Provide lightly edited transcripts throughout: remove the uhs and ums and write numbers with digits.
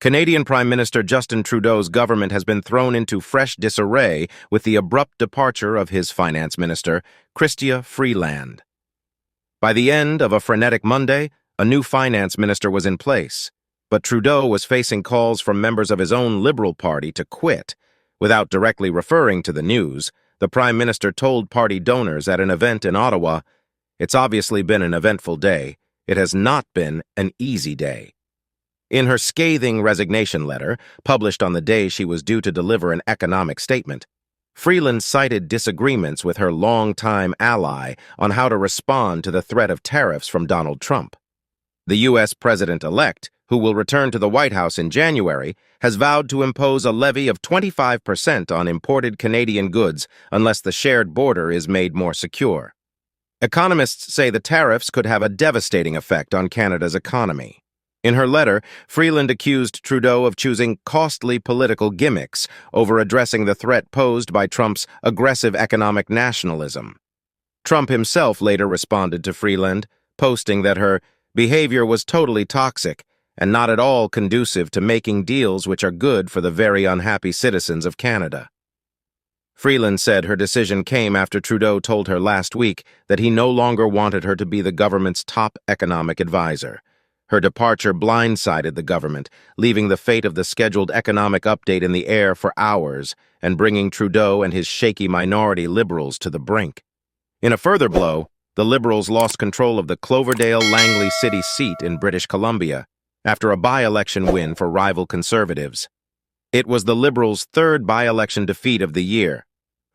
Canadian Prime Minister Justin Trudeau's government has been thrown into fresh disarray with the abrupt departure of his Finance Minister, Chrystia Freeland. By the end of a frenetic Monday, a new Finance Minister was in place, but Trudeau was facing calls from members of his own Liberal Party to quit. Without directly referring to the news, the Prime Minister told party donors at an event in Ottawa, "It's obviously been an eventful day. It has not been an easy day." In her scathing resignation letter, published on the day she was due to deliver an economic statement, Freeland cited disagreements with her longtime ally on how to respond to the threat of tariffs from Donald Trump. The U.S. President-elect, who will return to the White House in January, has vowed to impose a levy of 25% on imported Canadian goods unless the shared border is made more secure. Economists say the tariffs could have a devastating effect on Canada's economy. In her letter, Freeland accused Trudeau of choosing costly political gimmicks over addressing the threat posed by Trump's aggressive economic nationalism. Trump himself later responded to Freeland, posting that her behavior was totally toxic and not at all conducive to making deals which are good for the very unhappy citizens of Canada. Freeland said her decision came after Trudeau told her last week that he no longer wanted her to be the government's top economic advisor. Her departure blindsided the government, leaving the fate of the scheduled economic update in the air for hours and bringing Trudeau and his shaky minority Liberals to the brink. In a further blow, the Liberals lost control of the Cloverdale-Langley City seat in British Columbia after a by-election win for rival Conservatives. It was the Liberals' third by-election defeat of the year.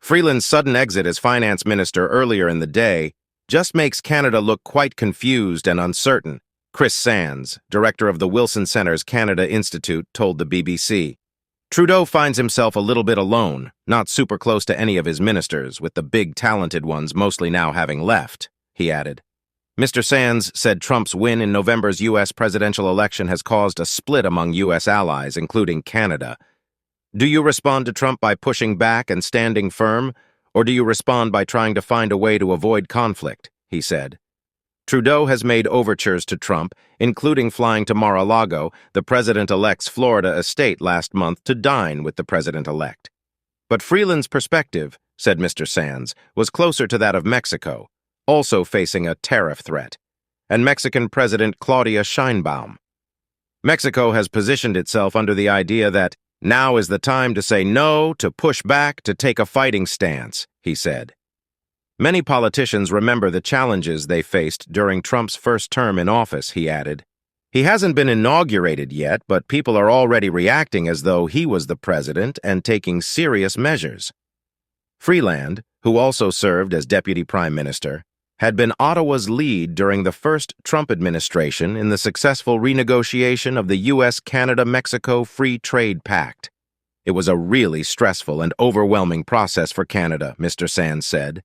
Freeland's sudden exit as Finance Minister earlier in the day just makes Canada look quite confused and uncertain, Chris Sands, director of the Wilson Centre's Canada Institute, told the BBC. Trudeau finds himself a little bit alone, not super close to any of his ministers, with the big talented ones mostly now having left, he added. Mr. Sands said Trump's win in November's U.S. presidential election has caused a split among U.S. allies, including Canada. Do you respond to Trump by pushing back and standing firm, or do you respond by trying to find a way to avoid conflict, he said. Trudeau has made overtures to Trump, including flying to Mar-a-Lago, the president-elect's Florida estate, last month to dine with the president-elect. But Freeland's perspective, said Mr. Sands, was closer to that of Mexico, also facing a tariff threat, and Mexican President Claudia Sheinbaum. Mexico has positioned itself under the idea that now is the time to say no, to push back, to take a fighting stance, he said. Many politicians remember the challenges they faced during Trump's first term in office, he added. He hasn't been inaugurated yet, but people are already reacting as though he was the president and taking serious measures. Freeland, who also served as Deputy Prime Minister, had been Ottawa's lead during the first Trump administration in the successful renegotiation of the U.S.-Canada-Mexico Free Trade Pact. It was a really stressful and overwhelming process for Canada, Mr. Sands said.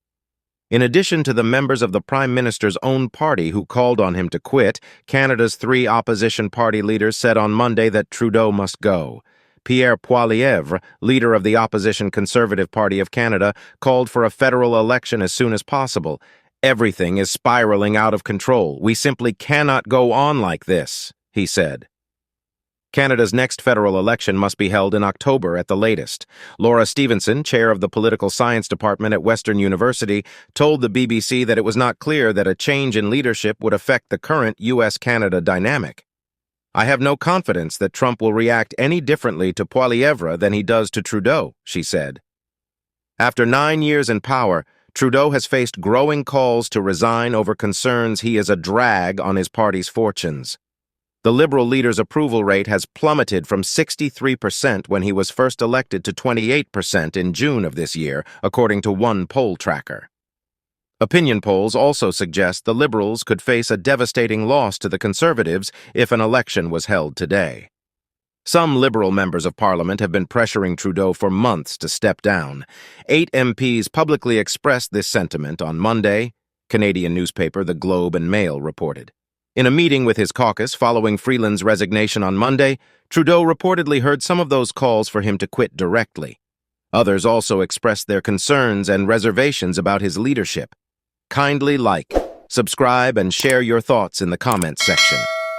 In addition to the members of the Prime Minister's own party who called on him to quit, Canada's three opposition party leaders said on Monday that Trudeau must go. Pierre Poilievre, leader of the opposition Conservative Party of Canada, called for a federal election as soon as possible. Everything is spiraling out of control. We simply cannot go on like this, he said. Canada's next federal election must be held in October at the latest. Laura Stevenson, chair of the Political Science Department at Western University, told the BBC that it was not clear that a change in leadership would affect the current U.S.-Canada dynamic. I have no confidence that Trump will react any differently to Poilievre than he does to Trudeau, she said. After 9 years in power, Trudeau has faced growing calls to resign over concerns he is a drag on his party's fortunes. The Liberal leader's approval rate has plummeted from 63% when he was first elected to 28% in June of this year, according to one poll tracker. Opinion polls also suggest the Liberals could face a devastating loss to the Conservatives if an election was held today. Some Liberal members of Parliament have been pressuring Trudeau for months to step down. 8 MPs publicly expressed this sentiment on Monday, Canadian newspaper The Globe and Mail reported. In a meeting with his caucus following Freeland's resignation on Monday, Trudeau reportedly heard some of those calls for him to quit directly. Others also expressed their concerns and reservations about his leadership. Kindly like, subscribe, and share your thoughts in the comments section.